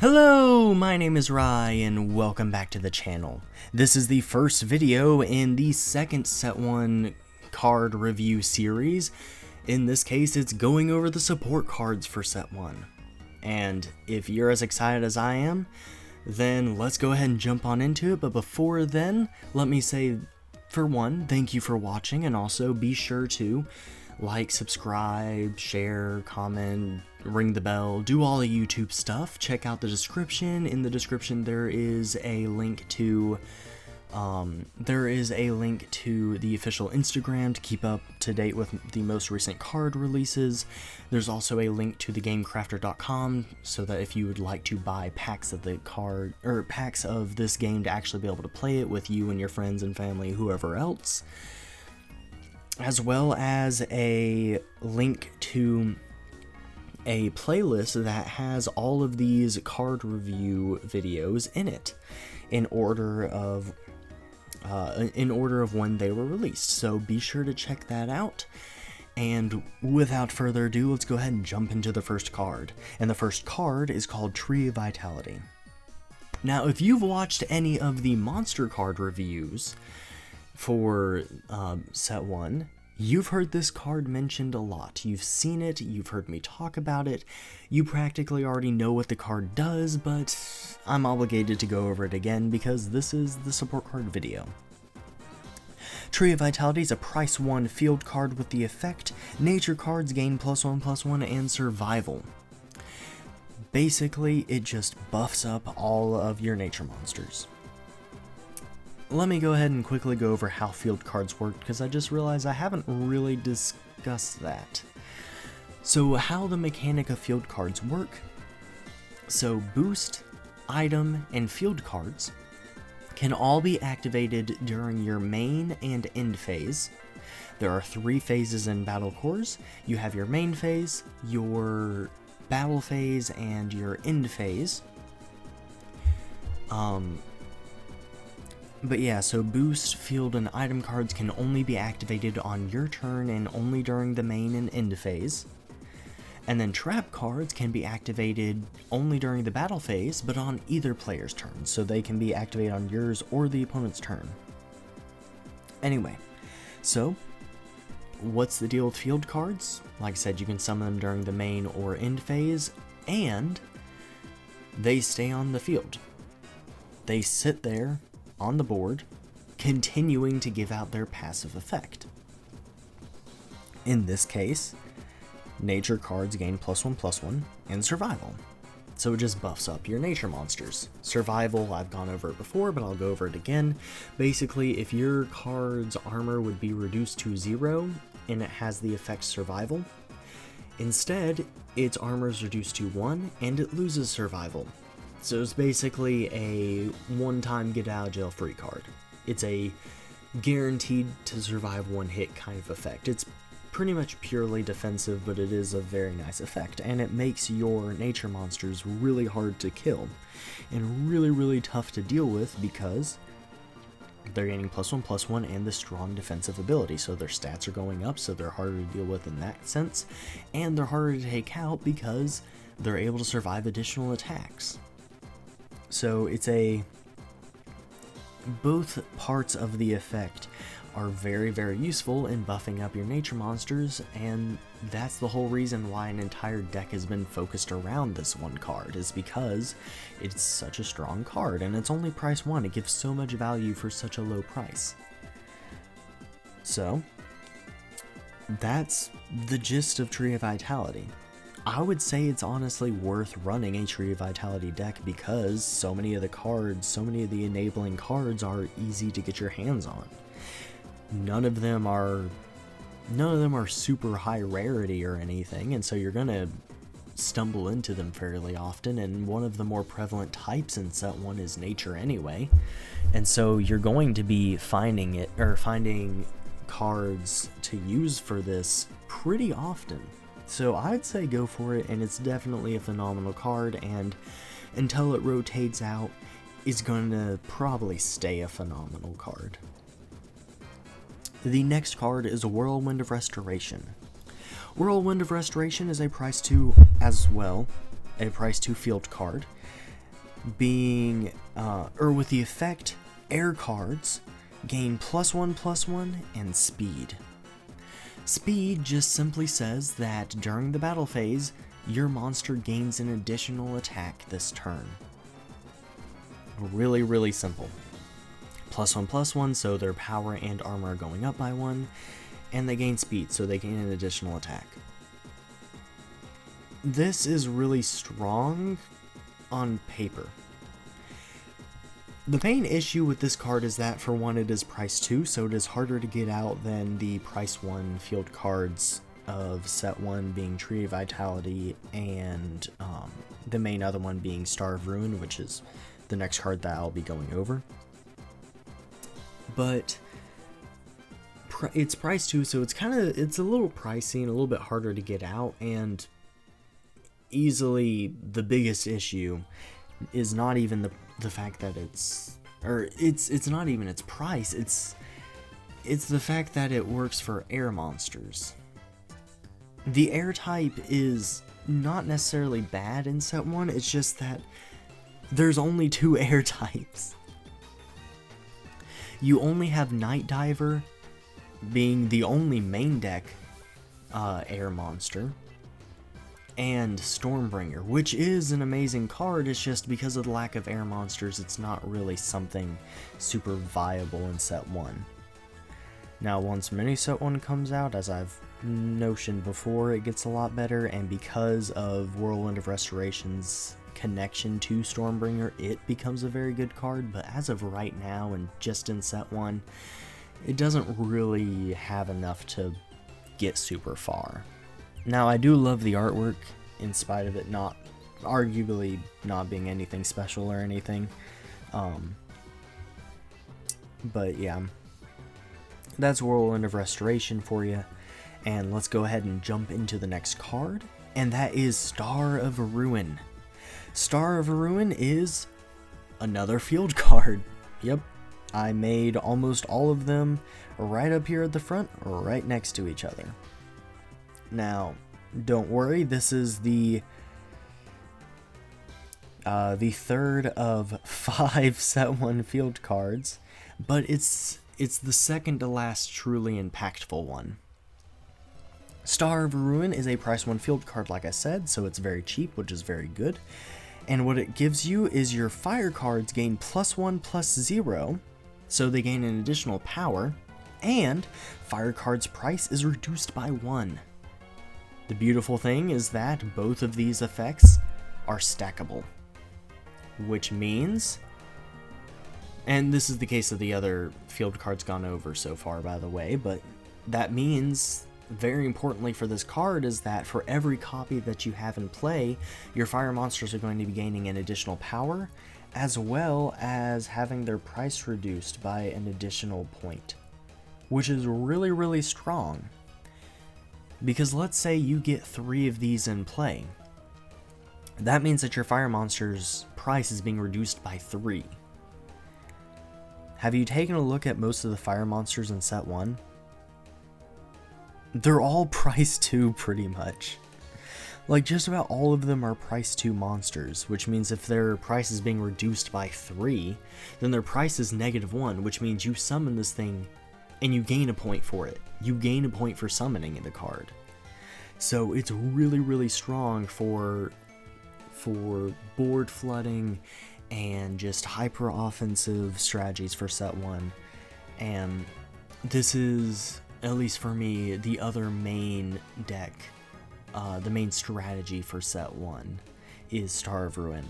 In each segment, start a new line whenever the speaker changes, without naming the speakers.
Hello, my name is Rai and welcome back to the channel. This is the first video in the second Set 1 card review series. In this case, it's going over the support cards for Set 1. And if you're as excited as I am, then let's go ahead and jump on into it. But before then, let me say, for one, thank you for watching, and also be sure to like, subscribe, share, comment, ring the bell, do all the YouTube stuff. Check out the description. In the description there is a link to the official Instagram to keep up to date with the most recent card releases. There's also a link to thegamecrafter.com so that if you would like to buy packs of the card or packs of this game to actually be able to play it with you and your friends and family, whoever else, as well as a link to a playlist that has all of these card review videos in it in order of when they were released. So be sure to check that out. And without further ado, let's go ahead and jump into the first card. And the first card is called Tree of Vitality. Now, if you've watched any of the monster card reviews for Set 1, you've heard this card mentioned a lot. You've seen it, you've heard me talk about it, you practically already know what the card does, but I'm obligated to go over it again because this is the support card video. Tree of Vitality is a price 1 field card with the effect Nature cards gain +1/+1 and Survival. Basically, it just buffs up all of your nature monsters. Let me go ahead and quickly go over how field cards work, because I just realized I haven't really discussed that. So how the mechanic of field cards work. So boost, item, and field cards can all be activated during your main and end phase. There are 3 phases in Battle Cores. You have your main phase, your battle phase, and your end phase. But yeah, so boost, field, and item cards can only be activated on your turn and only during the main and end phase. And then trap cards can be activated only during the battle phase, but on either player's turn, so they can be activated on yours or the opponent's turn. Anyway, so what's the deal with field cards? Like I said, you can summon them during the main or end phase, and they stay on the field. They sit there on the board, continuing to give out their passive effect. In this case, nature cards gain +1/+1 and survival. So it just buffs up your nature monsters. Survival, I've gone over it before, but I'll go over it again. Basically, if your card's armor would be reduced to 0 and it has the effect survival, instead, its armor is reduced to 1 and it loses survival. So it's basically a one-time get-out-of-jail-free card. It's a guaranteed to survive one hit kind of effect. It's pretty much purely defensive, but it is a very nice effect, and it makes your nature monsters really hard to kill and really tough to deal with because they're gaining +1/+1 and the strong defensive ability, so their stats are going up, so they're harder to deal with in that sense, and they're harder to take out because they're able to survive additional attacks. So it's both parts of the effect are very useful in buffing up your nature monsters, and that's the whole reason why an entire deck has been focused around this one card, is because it's such a strong card, and it's only price 1. It gives so much value for such a low price. So that's the gist of Tree of Vitality. I would say it's honestly worth running a Tree of Vitality deck because so many of the enabling cards are easy to get your hands on. None of them are super high rarity or anything, and so you're gonna stumble into them fairly often, and one of the more prevalent types in Set 1 is nature anyway. And so you're going to be finding cards to use for this pretty often. So I'd say go for it, and it's definitely a phenomenal card, and until it rotates out, it's going to probably stay a phenomenal card. The next card is a Whirlwind of Restoration. Whirlwind of Restoration is a price 2 as well, a price 2 field card, being, or with the effect, air cards gain +1/+1 and speed. Speed just simply says that during the battle phase, your monster gains an additional attack this turn. Really, really simple. +1/+1, so their power and armor are going up by 1, and they gain speed, so they gain an additional attack. This is really strong on paper. The main issue with this card is that, for one, it is price 2, so it is harder to get out than the price 1 field cards of set 1 being Tree of Vitality, and the main other one being Star of Ruin, which is the next card that I'll be going over. But it's price 2, so it's a little pricey and a little bit harder to get out, and easily the biggest issue is not even the fact that it's not even its price, it's the fact that it works for air monsters. The air type is not necessarily bad in set 1, it's just that there's only 2 air types. You only have Night Diver being the only main deck air monster, and Stormbringer, which is an amazing card. It's just because of the lack of air monsters, it's not really something super viable in set 1. Now, once mini set 1 comes out, as I've notioned before, it gets a lot better, and because of Whirlwind of Restoration's connection to Stormbringer, it becomes a very good card, but as of right now, and just in set 1, it doesn't really have enough to get super far. Now, I do love the artwork, in spite of it arguably not being anything special or anything. But yeah, that's Whirlwind of Restoration for you. And let's go ahead and jump into the next card, and that is Star of Ruin. Star of Ruin is another field card. Yep, I made almost all of them right up here at the front, right next to each other. Now, don't worry, this is the third of 5 set 1 field cards, but it's the second to last truly impactful one. Star of Ruin is a price 1 field card, like I said, so it's very cheap, which is very good. And what it gives you is your fire cards gain +1/+0, so they gain an additional power, and fire cards' price is reduced by 1. The beautiful thing is that both of these effects are stackable, which means, and this is the case of the other field cards gone over so far, by the way, but that means, very importantly for this card, is that for every copy that you have in play, your fire monsters are going to be gaining an additional power, as well as having their price reduced by an additional point, which is really, really strong. Because let's say you get 3 of these in play. That means that your fire monster's price is being reduced by 3. Have you taken a look at most of the fire monsters in set 1? They're all price 2 pretty much. Like, just about all of them are price 2 monsters, which means if their price is being reduced by 3, then their price is -1, which means you summon this thing and you gain a point for it. You gain a point for summoning the card. So it's really, really strong for board flooding and just hyper offensive strategies for set 1. And this is, at least for me, the other main deck, the main strategy for set 1 is Star of Ruin.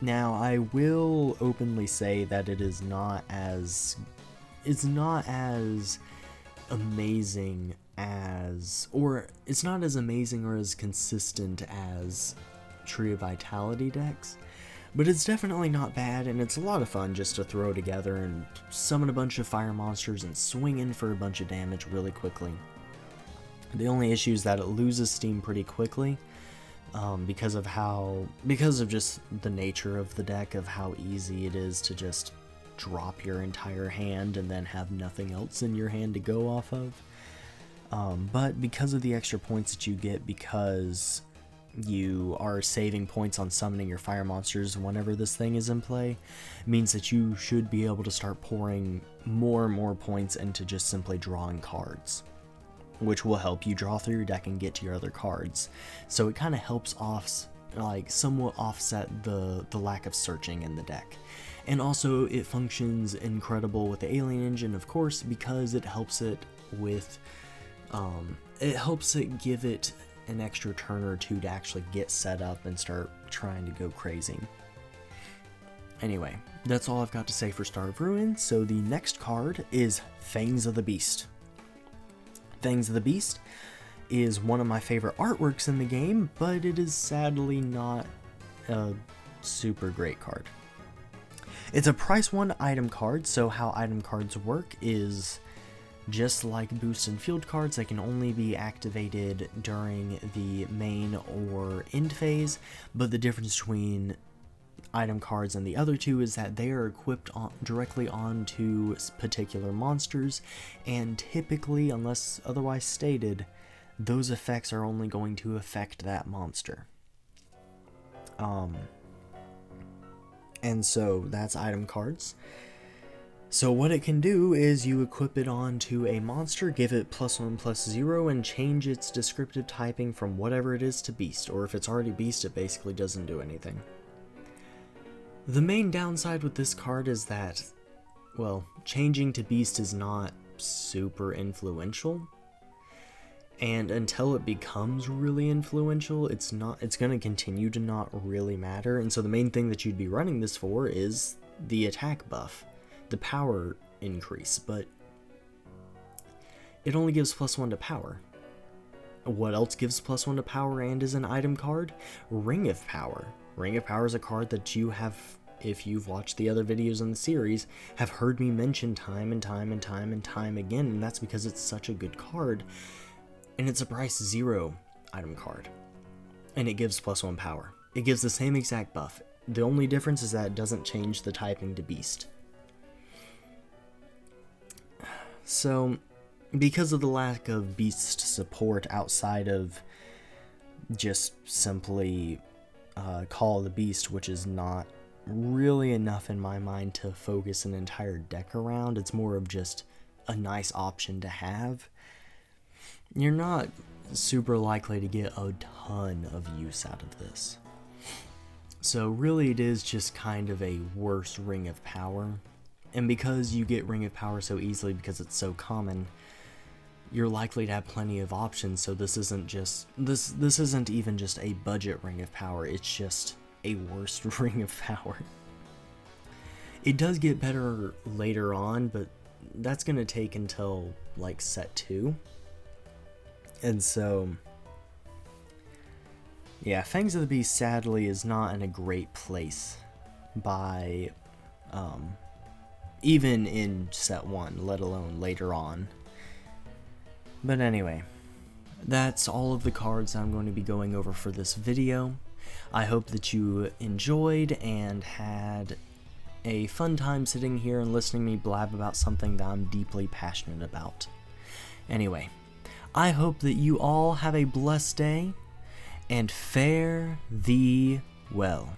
Now, I will openly say that it's not as amazing as, or it's not as amazing or as consistent as Tree of Vitality decks, but it's definitely not bad, and it's a lot of fun just to throw together and summon a bunch of fire monsters and swing in for a bunch of damage really quickly. The only issue is that it loses steam pretty quickly, because of just the nature of the deck, of how easy it is to just drop your entire hand and then have nothing else in your hand to go off of. But because of the extra points that you get, because you are saving points on summoning your fire monsters whenever this thing is in play, means that you should be able to start pouring more and more points into just simply drawing cards, which will help you draw through your deck and get to your other cards. So it kind of helps somewhat offset the lack of searching in the deck. And also it functions incredible with the Alien Engine, of course, because it helps it with give it an extra turn or two to actually get set up and start trying to go crazy. Anyway, that's all I've got to say for Star of Ruin. So the next card is Fangs of the Beast. Fangs of the Beast is one of my favorite artworks in the game, but it is sadly not a super great card. It's a price 1 item card, so how item cards work is just like boost and field cards, they can only be activated during the main or end phase, but the difference between item cards and the other two is that they are equipped directly onto particular monsters, and typically, unless otherwise stated, those effects are only going to affect that monster. And so that's item cards. So what it can do is you equip it onto a monster, give it +1/+0, and change its descriptive typing from whatever it is to beast, or if it's already beast, it basically doesn't do anything. The main downside with this card is that, well, changing to beast is not super influential, and until it becomes really influential, it's going to continue to not really matter. And so the main thing that you'd be running this for is the attack buff, the power increase, but it only gives +1 to power. What else gives +1 to power and is an item card? Ring of Power. Ring of Power is a card that you have, if you've watched the other videos in the series, have heard me mention time and time and time and time again, and that's because it's such a good card, and it's a price 0 item card, and it gives +1 power. It gives the same exact buff. The only difference is that it doesn't change the typing to beast. So, because of the lack of beast support outside of just simply Call of the Beast, which is not really enough in my mind to focus an entire deck around, it's more of just a nice option to have, you're not super likely to get a ton of use out of this. So really it is just kind of a worse Ring of Power. And because you get Ring of Power so easily because it's so common, you're likely to have plenty of options. So this isn't just this isn't even just a budget Ring of Power, it's just a worse Ring of Power. It does get better later on, but that's going to take until like set 2. And so yeah, Fangs of the Beast sadly is not in a great place by even in set 1, let alone later on. But anyway, that's all of the cards I'm going to be going over for this video. I hope that you enjoyed and had a fun time sitting here and listening to me blab about something that I'm deeply passionate about. Anyway, I hope that you all have a blessed day, and fare thee well.